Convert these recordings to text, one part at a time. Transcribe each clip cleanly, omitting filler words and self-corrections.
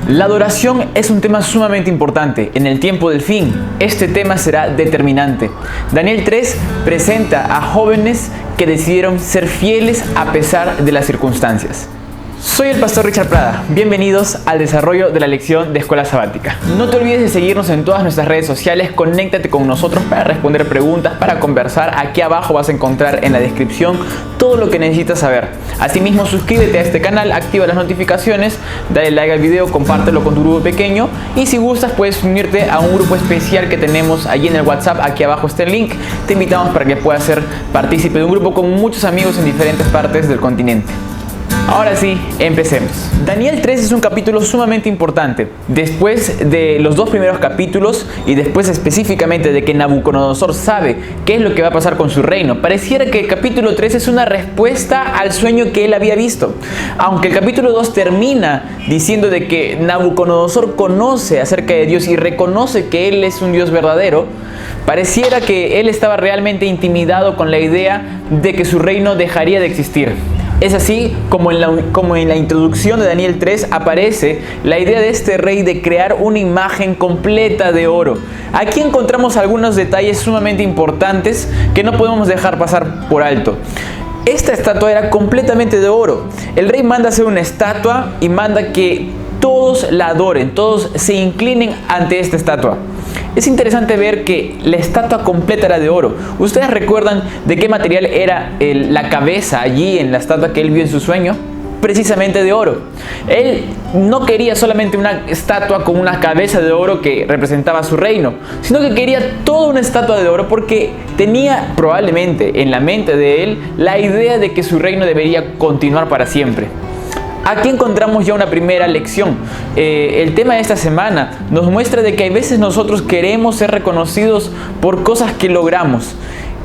La adoración es un tema sumamente importante. En el tiempo del fin, este tema será determinante. Daniel 3 presenta a jóvenes que decidieron ser fieles a pesar de las circunstancias. Soy el pastor Richard Prada. Bienvenidos al desarrollo de la lección de Escuela Sabática. No te olvides de seguirnos en todas nuestras redes sociales. Conéctate con nosotros para responder preguntas, para conversar. Aquí abajo vas a encontrar en la descripción todo lo que necesitas saber. Asimismo, suscríbete a este canal, activa las notificaciones, dale like al video, compártelo con tu grupo pequeño y si gustas puedes unirte a un grupo especial que tenemos allí en el WhatsApp. Aquí abajo está el link. Te invitamos para que puedas ser partícipe de un grupo con muchos amigos en diferentes partes del continente. Ahora sí, empecemos. Daniel 3 es un capítulo sumamente importante. Después de los dos primeros capítulos y después específicamente de que Nabucodonosor sabe qué es lo que va a pasar con su reino, pareciera que el capítulo 3 es una respuesta al sueño que él había visto. Aunque el capítulo 2 termina diciendo de que Nabucodonosor conoce acerca de Dios y reconoce que Él es un Dios verdadero, pareciera que él estaba realmente intimidado con la idea de que su reino dejaría de existir. Es así como en la introducción de Daniel 3 aparece la idea de este rey de crear una imagen completa de oro. Aquí encontramos algunos detalles sumamente importantes que no podemos dejar pasar por alto. Esta estatua era completamente de oro. El rey manda hacer una estatua y manda que todos la adoren, todos se inclinen ante esta estatua. Es interesante ver que la estatua completa era de oro. ¿Ustedes recuerdan de qué material era la cabeza allí en la estatua que él vio en su sueño? Precisamente de oro. Él no quería solamente una estatua con una cabeza de oro que representaba su reino, sino que quería toda una estatua de oro porque tenía probablemente en la mente de él la idea de que su reino debería continuar para siempre. Aquí encontramos ya una primera lección. El tema de esta semana nos muestra de que hay veces nosotros queremos ser reconocidos por cosas que logramos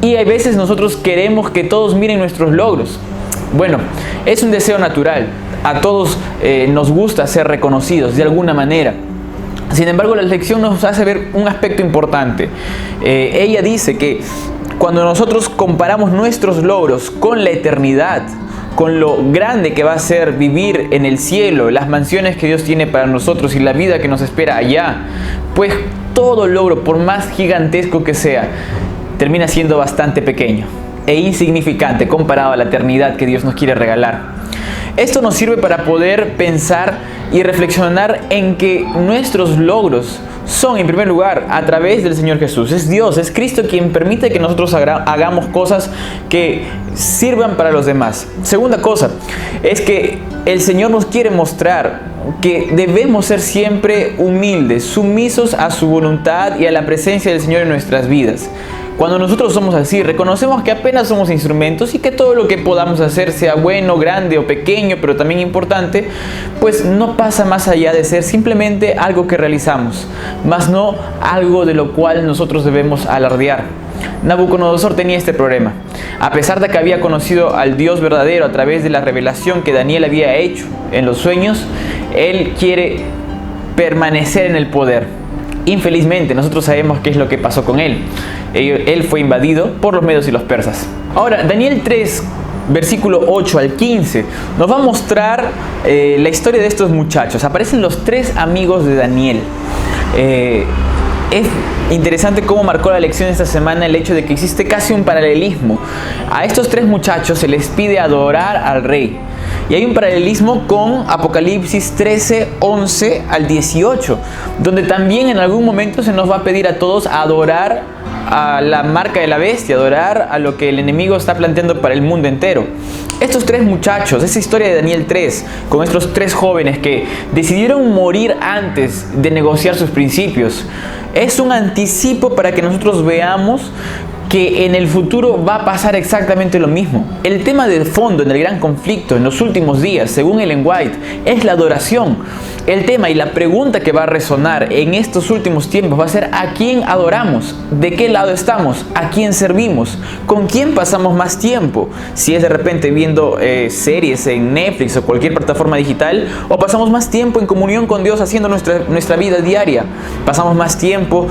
y hay veces nosotros queremos que todos miren nuestros logros. Bueno, es un deseo natural. A todos nos gusta ser reconocidos de alguna manera. Sin embargo, la lección nos hace ver un aspecto importante. Ella dice que cuando nosotros comparamos nuestros logros con la eternidad, con lo grande que va a ser vivir en el cielo, las mansiones que Dios tiene para nosotros y la vida que nos espera allá, pues todo logro, por más gigantesco que sea, termina siendo bastante pequeño e insignificante comparado a la eternidad que Dios nos quiere regalar. Esto nos sirve para poder pensar y reflexionar en que nuestros logros son, en primer lugar, a través del Señor Jesús. Es Dios, es Cristo quien permite que nosotros hagamos cosas que sirvan para los demás. Segunda cosa, es que el Señor nos quiere mostrar que debemos ser siempre humildes, sumisos a su voluntad y a la presencia del Señor en nuestras vidas. Cuando nosotros somos así, reconocemos que apenas somos instrumentos y que todo lo que podamos hacer, sea bueno, grande o pequeño, pero también importante, pues no pasa más allá de ser simplemente algo que realizamos, más no algo de lo cual nosotros debemos alardear. Nabucodonosor tenía este problema. A pesar de que había conocido al Dios verdadero a través de la revelación que Daniel había hecho en los sueños, él quiere permanecer en el poder. Infelizmente, nosotros sabemos qué es lo que pasó con él. Él fue invadido por los medos y los persas. Ahora, Daniel 3, versículo 8 al 15, nos va a mostrar la historia de estos muchachos. Aparecen los tres amigos de Daniel. Es interesante cómo marcó la lección esta semana el hecho de que existe casi un paralelismo. A estos tres muchachos se les pide adorar al rey. Y hay un paralelismo con Apocalipsis 13, 11 al 18, donde también en algún momento se nos va a pedir a todos adorar a la marca de la bestia, adorar a lo que el enemigo está planteando para el mundo entero. Estos tres muchachos, esa historia de Daniel 3, con estos tres jóvenes que decidieron morir antes de negociar sus principios, es un anticipo para que nosotros veamos que en el futuro va a pasar exactamente lo mismo. El tema de fondo en el gran conflicto en los últimos días, según Ellen White, es la adoración. El tema y la pregunta que va a resonar en estos últimos tiempos va a ser: ¿a quién adoramos? ¿De qué lado estamos? ¿A quién servimos? ¿Con quién pasamos más tiempo? Si es de repente viendo series en Netflix o cualquier plataforma digital, o pasamos más tiempo en comunión con Dios haciendo nuestra vida diaria. Pasamos más tiempo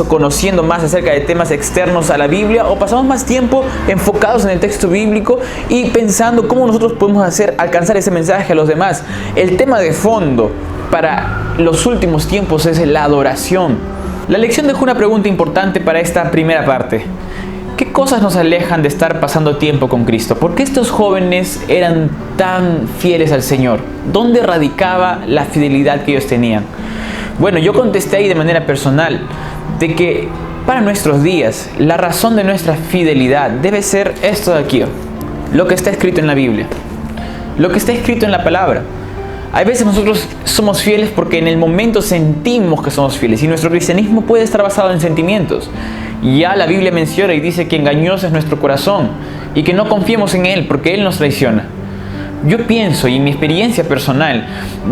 conociendo más acerca de temas externos a la Biblia, o pasamos más tiempo enfocados en el texto bíblico y pensando cómo nosotros podemos alcanzar ese mensaje a los demás. El tema de fondo para los últimos tiempos es la adoración. La lección dejó una pregunta importante para esta primera parte. ¿Qué cosas nos alejan de estar pasando tiempo con Cristo? ¿Por qué estos jóvenes eran tan fieles al Señor? ¿Dónde radicaba la fidelidad que ellos tenían? Bueno, yo contesté ahí de manera personal de que para nuestros días la razón de nuestra fidelidad debe ser esto de aquí, lo que está escrito en la Biblia, lo que está escrito en la palabra. Hay veces nosotros somos fieles porque en el momento sentimos que somos fieles y nuestro cristianismo puede estar basado en sentimientos. Ya la Biblia menciona y dice que engañoso es nuestro corazón y que no confiemos en Él porque Él nos traiciona. Yo pienso, y en mi experiencia personal,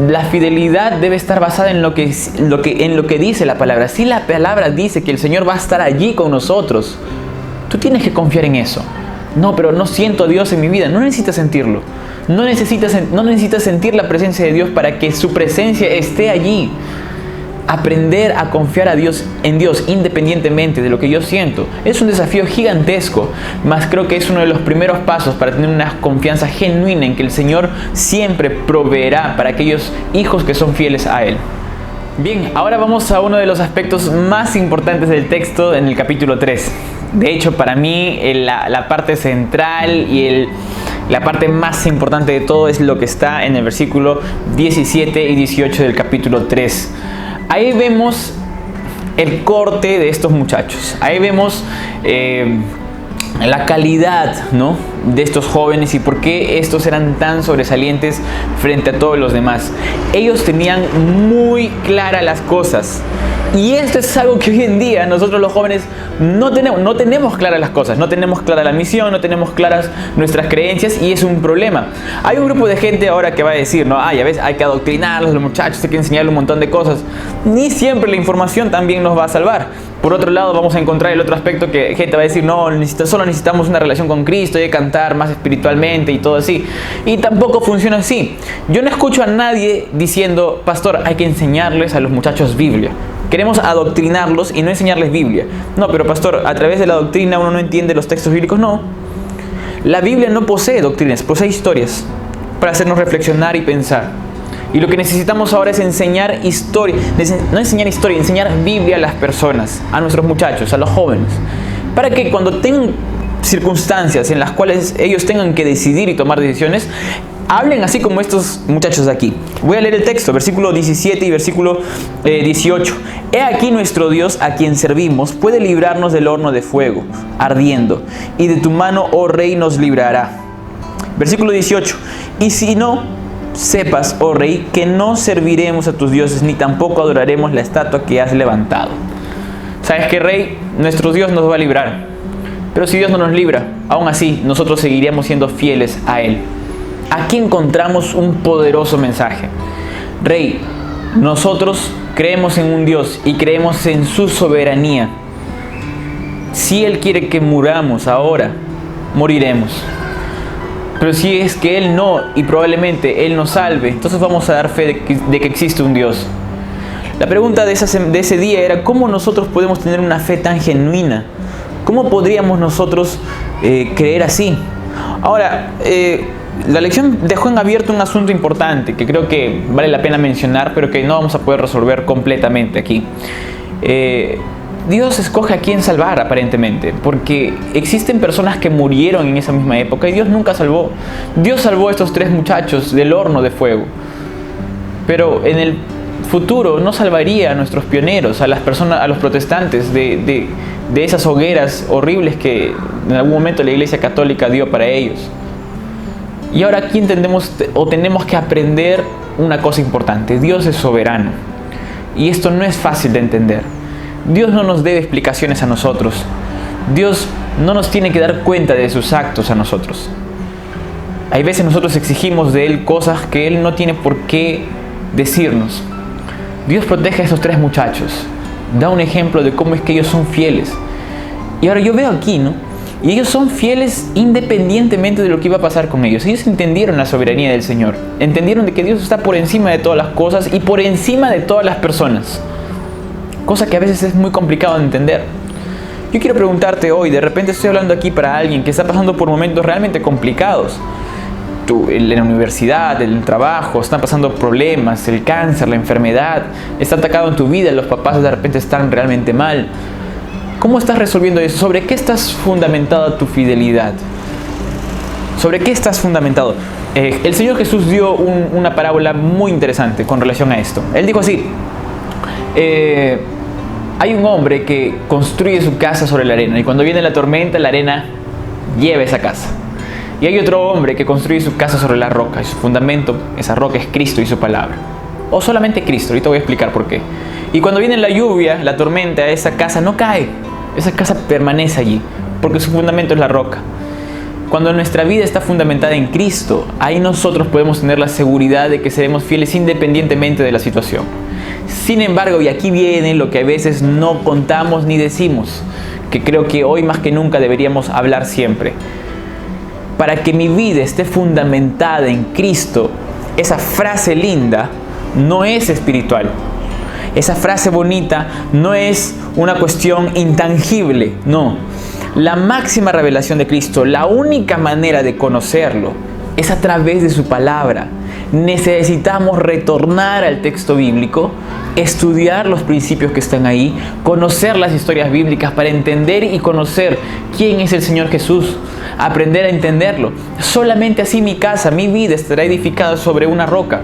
la fidelidad debe estar basada en lo que dice la palabra. Si la palabra dice que el Señor va a estar allí con nosotros, tú tienes que confiar en eso. No, pero no siento a Dios en mi vida. No necesitas sentirlo. No necesitas sentir la presencia de Dios para que su presencia esté allí. Aprender a confiar en Dios independientemente de lo que yo siento es un desafío gigantesco, mas creo que es uno de los primeros pasos para tener una confianza genuina en que el Señor siempre proveerá para aquellos hijos que son fieles a Él. Bien, ahora vamos a uno de los aspectos más importantes del texto en el capítulo 3. De hecho, para mí la parte central y la parte más importante de todo es lo que está en el versículo 17 y 18 del capítulo 3. Ahí vemos el corte de estos muchachos. Ahí vemos la calidad, ¿no?, de estos jóvenes y por qué estos eran tan sobresalientes frente a todos los demás. Ellos tenían muy claras las cosas. Y esto es algo que hoy en día nosotros los jóvenes no tenemos claras las cosas, no tenemos clara la misión, no tenemos claras nuestras creencias y es un problema. Hay un grupo de gente ahora que va a decir, no, ya ves, hay que adoctrinarlos, los muchachos, hay que enseñarles un montón de cosas. Ni siempre la información también nos va a salvar. Por otro lado, vamos a encontrar el otro aspecto que gente va a decir, no, solo necesitamos una relación con Cristo, hay que cantar más espiritualmente y todo así. Y tampoco funciona así. Yo no escucho a nadie diciendo, pastor, hay que enseñarles a los muchachos Biblia. Queremos adoctrinarlos y no enseñarles Biblia. No, pero pastor, a través de la doctrina uno no entiende los textos bíblicos. No. La Biblia no posee doctrinas, posee historias para hacernos reflexionar y pensar. Y lo que necesitamos ahora es enseñar historia, no enseñar historia, enseñar Biblia a las personas, a nuestros muchachos, a los jóvenes. Para que cuando tengan circunstancias en las cuales ellos tengan que decidir y tomar decisiones, hablen así como estos muchachos de aquí. Voy a leer el texto, versículo 17 y versículo 18. He aquí nuestro Dios a quien servimos puede librarnos del horno de fuego, ardiendo, y de tu mano, oh Rey, nos librará. Versículo 18. Y si no, sepas, oh Rey, que no serviremos a tus dioses, ni tampoco adoraremos la estatua que has levantado. ¿Sabes qué, Rey? Nuestro Dios nos va a librar. Pero si Dios no nos libra, aún así, nosotros seguiríamos siendo fieles a Él. Aquí encontramos un poderoso mensaje. Rey, nosotros creemos en un Dios y creemos en su soberanía. Si Él quiere que muramos ahora, moriremos. Pero si es que Él no, y probablemente Él nos salve, entonces vamos a dar fe de que existe un Dios. La pregunta de ese día era, ¿cómo nosotros podemos tener una fe tan genuina? ¿Cómo podríamos nosotros creer así? Ahora, la lección dejó en abierto un asunto importante que creo que vale la pena mencionar, pero que no vamos a poder resolver completamente aquí. Dios escoge a quién salvar aparentemente, porque existen personas que murieron en esa misma época y Dios nunca salvó. Dios salvó a estos tres muchachos del horno de fuego, pero en el futuro no salvaría a nuestros pioneros, a las personas, a los protestantes de esas hogueras horribles que en algún momento la Iglesia Católica dio para ellos. Y ahora aquí entendemos o tenemos que aprender una cosa importante: Dios es soberano y esto no es fácil de entender. Dios no nos debe explicaciones a nosotros. Dios no nos tiene que dar cuenta de sus actos a nosotros. Hay veces nosotros exigimos de Él cosas que Él no tiene por qué decirnos. Dios protege a esos tres muchachos. Da un ejemplo de cómo es que ellos son fieles. Y ahora yo veo aquí, ¿no? Y ellos son fieles independientemente de lo que iba a pasar con ellos. Ellos entendieron la soberanía del Señor. Entendieron de que Dios está por encima de todas las cosas y por encima de todas las personas. Cosa que a veces es muy complicado de entender. Yo quiero preguntarte hoy, de repente estoy hablando aquí para alguien que está pasando por momentos realmente complicados. en la universidad, en el trabajo, están pasando problemas, el cáncer, la enfermedad, está atacado en tu vida, los papás de repente están realmente mal. ¿Cómo estás resolviendo eso? ¿Sobre qué estás fundamentada tu fidelidad? ¿Sobre qué estás fundamentado? El Señor Jesús dio una parábola muy interesante con relación a esto. Él dijo así, hay un hombre que construye su casa sobre la arena y cuando viene la tormenta, la arena lleva esa casa. Y hay otro hombre que construye su casa sobre la roca y su fundamento, esa roca es Cristo y su palabra. O solamente Cristo, ahorita voy a explicar por qué. Y cuando viene la lluvia, la tormenta, esa casa no cae, esa casa permanece allí, porque su fundamento es la roca. Cuando nuestra vida está fundamentada en Cristo, ahí nosotros podemos tener la seguridad de que seremos fieles independientemente de la situación. Sin embargo, y aquí viene lo que a veces no contamos ni decimos, que creo que hoy más que nunca deberíamos hablar siempre. Para que mi vida esté fundamentada en Cristo, esa frase linda no es espiritual. Esa frase bonita no es una cuestión intangible, no. La máxima revelación de Cristo, la única manera de conocerlo, es a través de su palabra. Necesitamos retornar al texto bíblico, estudiar los principios que están ahí, conocer las historias bíblicas para entender y conocer quién es el Señor Jesús, aprender a entenderlo. Solamente así mi casa, mi vida estará edificada sobre una roca,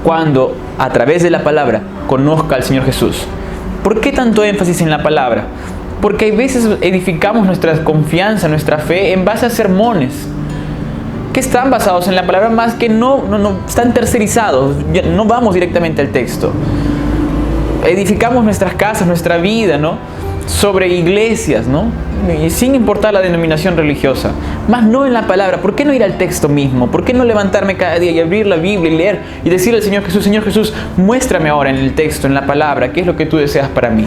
cuando a través de la palabra conozca al Señor Jesús. ¿Por qué tanto énfasis en la palabra? Porque a veces edificamos nuestra confianza, nuestra fe en base a sermones que están basados en la palabra, más que no están tercerizados, no vamos directamente al texto. Edificamos nuestras casas, nuestra vida, ¿no?, sobre iglesias, ¿no?, y sin importar la denominación religiosa, más no en la palabra. ¿Por qué no ir al texto mismo? ¿Por qué no levantarme cada día y abrir la Biblia y leer y decirle al Señor Jesús, muéstrame ahora en el texto, en la palabra, qué es lo que tú deseas para mí?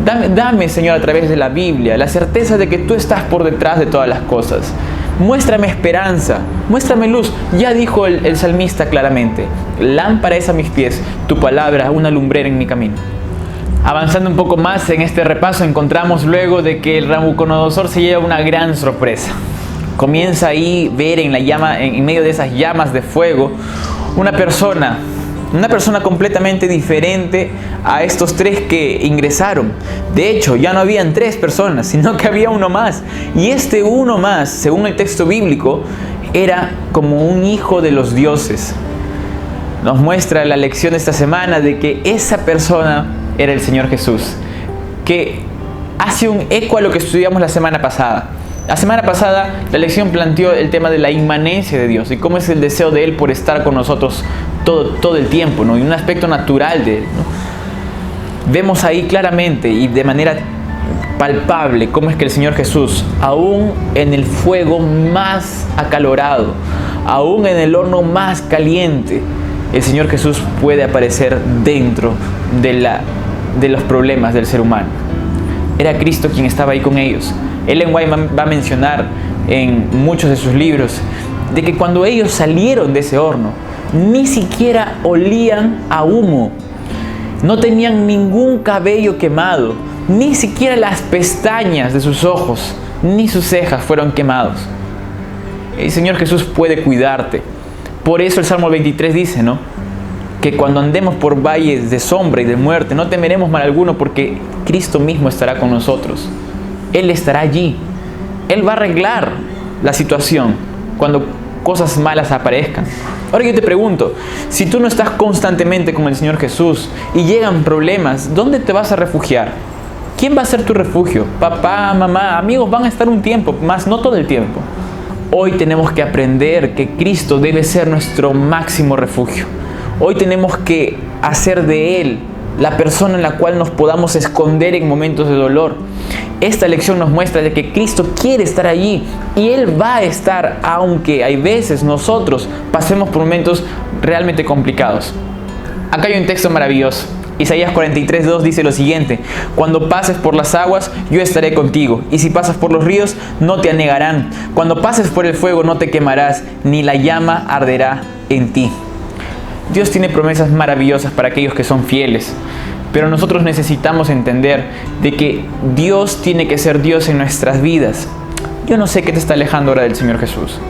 Dame, Señor, a través de la Biblia, la certeza de que tú estás por detrás de todas las cosas. Muéstrame esperanza, muéstrame luz. Ya dijo el salmista claramente, lámpara es a mis pies, tu palabra una lumbrera en mi camino. Avanzando un poco más en este repaso, encontramos luego de que el Nabucodonosor se lleva una gran sorpresa. Comienza ahí ver en la llama, en medio de esas llamas de fuego, una persona completamente diferente a estos tres que ingresaron. De hecho, ya no habían tres personas, sino que había uno más. Y este uno más, según el texto bíblico, era como un hijo de los dioses. Nos muestra la lección de esta semana de que esa persona era el Señor Jesús, que hace un eco a lo que estudiamos la semana pasada. La semana pasada la lección planteó el tema de la inmanencia de Dios y cómo es el deseo de Él por estar con nosotros todo el tiempo, ¿no? Y un aspecto natural de Él, ¿no? Vemos ahí claramente y de manera palpable cómo es que el Señor Jesús, aún en el fuego más acalorado, aún en el horno más caliente, el Señor Jesús puede aparecer dentro de los problemas del ser humano. Era Cristo quien estaba ahí con ellos. Ellen White va a mencionar en muchos de sus libros de que cuando ellos salieron de ese horno, ni siquiera olían a humo, no tenían ningún cabello quemado, ni siquiera las pestañas de sus ojos, ni sus cejas fueron quemados. El Señor Jesús puede cuidarte. Por eso el Salmo 23 dice, ¿no?, que cuando andemos por valles de sombra y de muerte, no temeremos mal alguno, porque Cristo mismo estará con nosotros. Él estará allí. Él va a arreglar la situación cuando cosas malas aparezcan. Ahora yo te pregunto, si tú no estás constantemente con el Señor Jesús y llegan problemas, ¿dónde te vas a refugiar? ¿Quién va a ser tu refugio? Papá, mamá, amigos van a estar un tiempo, más no todo el tiempo. Hoy tenemos que aprender que Cristo debe ser nuestro máximo refugio. Hoy tenemos que hacer de Él la persona en la cual nos podamos esconder en momentos de dolor. Esta lección nos muestra de que Cristo quiere estar allí y Él va a estar, aunque hay veces nosotros pasemos por momentos realmente complicados. Acá hay un texto maravilloso. Isaías 43:2 dice lo siguiente: cuando pases por las aguas, yo estaré contigo, y si pasas por los ríos, no te anegarán. Cuando pases por el fuego, no te quemarás, ni la llama arderá en ti. Dios tiene promesas maravillosas para aquellos que son fieles, pero nosotros necesitamos entender de que Dios tiene que ser Dios en nuestras vidas. Yo no sé qué te está alejando ahora del Señor Jesús.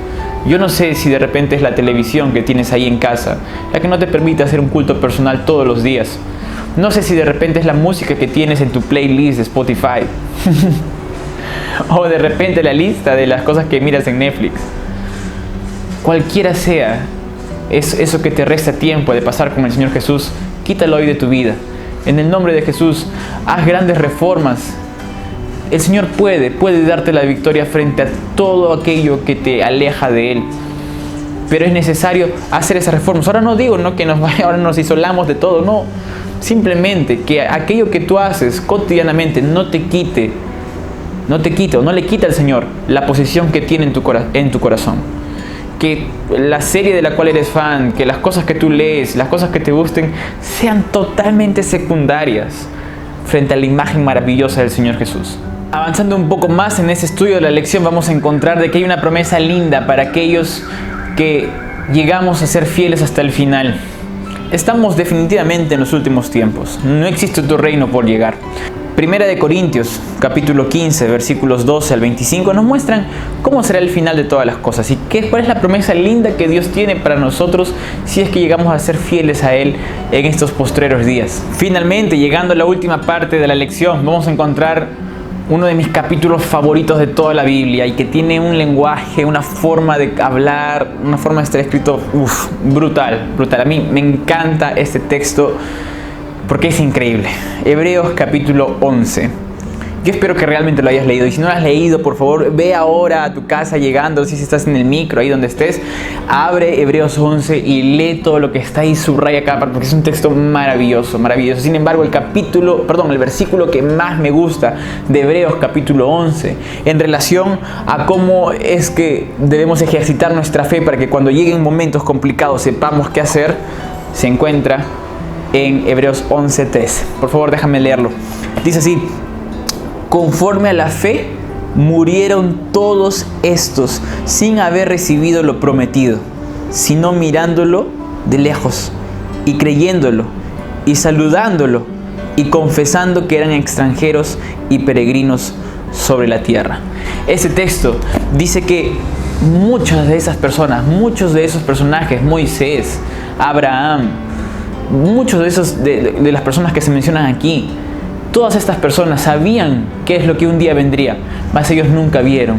Yo no sé si de repente es la televisión que tienes ahí en casa, la que no te permite hacer un culto personal todos los días. No sé si de repente es la música que tienes en tu playlist de Spotify. O de repente la lista de las cosas que miras en Netflix. Cualquiera sea eso que te resta tiempo de pasar con el Señor Jesús, quítalo hoy de tu vida. En el nombre de Jesús, haz grandes reformas. El Señor puede darte la victoria frente a todo aquello que te aleja de Él. Pero es necesario hacer esas reformas. Ahora no digo que ahora nos isolamos de todo, no. Simplemente que aquello que tú haces cotidianamente no te quite o no le quita al Señor la posición que tiene en tu corazón. Que la serie de la cual eres fan, que las cosas que tú lees, las cosas que te gusten, sean totalmente secundarias frente a la imagen maravillosa del Señor Jesús. Avanzando un poco más en ese estudio de la lección, vamos a encontrar de que hay una promesa linda para aquellos que llegamos a ser fieles hasta el final. Estamos definitivamente en los últimos tiempos. No existe otro reino por llegar. Primera de Corintios, capítulo 15, versículos 12 al 25, nos muestran cómo será el final de todas las cosas y cuál es la promesa linda que Dios tiene para nosotros si es que llegamos a ser fieles a Él en estos postreros días. Finalmente, llegando a la última parte de la lección, vamos a encontrar uno de mis capítulos favoritos de toda la Biblia y que tiene un lenguaje, una forma de hablar, una forma de estar escrito brutal. A mí me encanta este texto porque es increíble. Hebreos capítulo 11. Yo espero que realmente lo hayas leído. Y si no lo has leído, por favor, ve ahora a tu casa llegando. Si estás en el micro, ahí donde estés, abre Hebreos 11 y lee todo lo que está ahí, subraya cada parte, porque es un texto maravilloso, maravilloso. Sin embargo, el versículo que más me gusta de Hebreos capítulo 11, en relación a cómo es que debemos ejercitar nuestra fe para que cuando lleguen momentos complicados sepamos qué hacer, se encuentra en Hebreos 11:3. Por favor, déjame leerlo. Dice así: conforme a la fe, murieron todos estos sin haber recibido lo prometido, sino mirándolo de lejos y creyéndolo y saludándolo y confesando que eran extranjeros y peregrinos sobre la tierra. Este texto dice que muchas de esas personas, muchos de esos personajes, Moisés, Abraham, muchos de las personas que se mencionan aquí, todas estas personas sabían qué es lo que un día vendría, mas ellos nunca vieron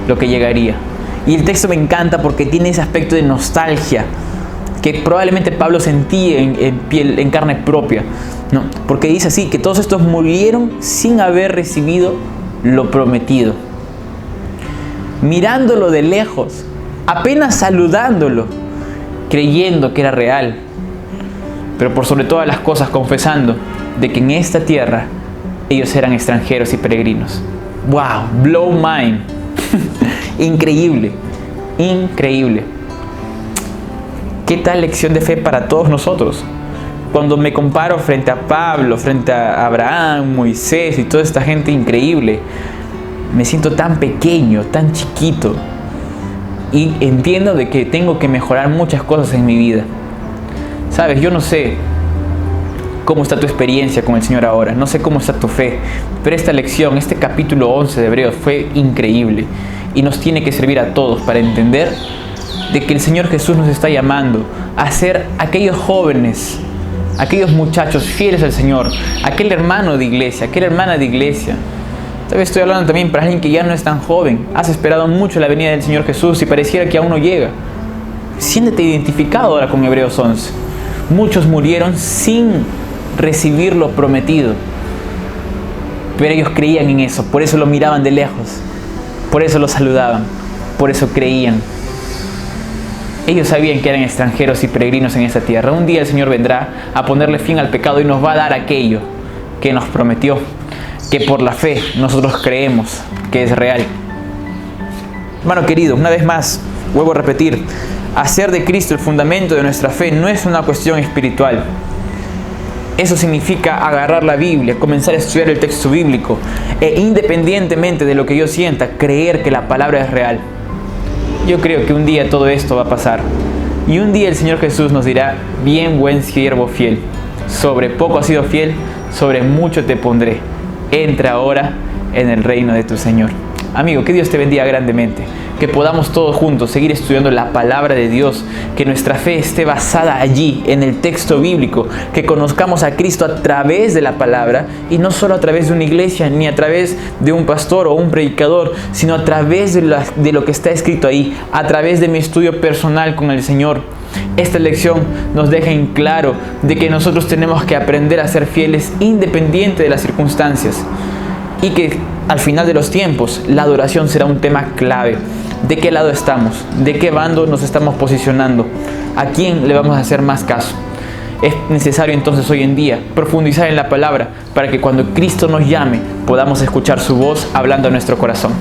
lo que llegaría. Y el texto me encanta porque tiene ese aspecto de nostalgia que probablemente Pablo sentía en carne propia, ¿no? Porque dice así, que todos estos murieron sin haber recibido lo prometido, mirándolo de lejos, apenas saludándolo, creyendo que era real, pero por sobre todas las cosas confesando de que en esta tierra ellos eran extranjeros y peregrinos. ¡Wow! Blow mind. Increíble, increíble. ¿Qué tal lección de fe para todos nosotros? Cuando me comparo frente a Pablo, frente a Abraham, Moisés y toda esta gente increíble, me siento tan pequeño, tan chiquito, y entiendo de que tengo que mejorar muchas cosas en mi vida. Sabes, yo no sé cómo está tu experiencia con el Señor ahora, no sé cómo está tu fe, pero esta lección, este capítulo 11 de Hebreos fue increíble y nos tiene que servir a todos para entender de que el Señor Jesús nos está llamando a ser aquellos jóvenes, aquellos muchachos fieles al Señor, aquel hermano de iglesia, aquella hermana de iglesia. Tal vez estoy hablando también para alguien que ya no es tan joven, has esperado mucho la venida del Señor Jesús y pareciera que aún no llega. Siéntete identificado ahora con Hebreos 11. Muchos murieron sin recibir lo prometido, pero ellos creían en eso, por eso lo miraban de lejos, por eso lo saludaban, por eso creían. Ellos sabían que eran extranjeros y peregrinos en esta tierra. Un día el Señor vendrá a ponerle fin al pecado y nos va a dar aquello que nos prometió, que por la fe nosotros creemos que es real. Hermano querido, una vez más, vuelvo a repetir, hacer de Cristo el fundamento de nuestra fe no es una cuestión espiritual. Eso significa agarrar la Biblia, comenzar a estudiar el texto bíblico e independientemente de lo que yo sienta, creer que la palabra es real. Yo creo que un día todo esto va a pasar y un día el Señor Jesús nos dirá: bien, buen siervo fiel, sobre poco has sido fiel, sobre mucho te pondré, entra ahora en el reino de tu Señor. Amigo, que Dios te bendiga grandemente. que podamos todos juntos seguir estudiando la palabra de Dios, que nuestra fe esté basada allí, en el texto bíblico, que conozcamos a Cristo a través de la palabra y no solo a través de una iglesia, ni a través de un pastor o un predicador, sino a través de lo que está escrito ahí, a través de mi estudio personal con el Señor. Esta lección nos deja en claro de que nosotros tenemos que aprender a ser fieles independiente de las circunstancias y que al final de los tiempos la adoración será un tema clave. ¿De qué lado estamos? ¿De qué bando nos estamos posicionando? ¿A quién le vamos a hacer más caso? Es necesario entonces hoy en día profundizar en la palabra para que cuando Cristo nos llame podamos escuchar su voz hablando a nuestro corazón.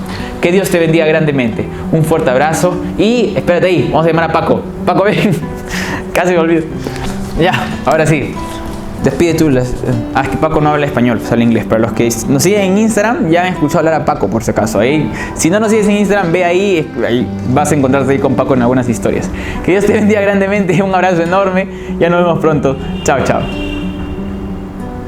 Que Dios te bendiga grandemente. Un fuerte abrazo y espérate ahí, vamos a llamar a Paco. Paco, ven. Casi me olvido. Ya, ahora sí. Despide tú. Es que Paco no habla español, habla inglés. Pero los que nos siguen en Instagram ya han escuchado hablar a Paco, por si acaso. Ahí, si no nos sigues en Instagram, ve ahí vas a encontrarte ahí con Paco en algunas historias. Que Dios te bendiga grandemente. Un abrazo enorme. Ya nos vemos pronto. Chao, chao.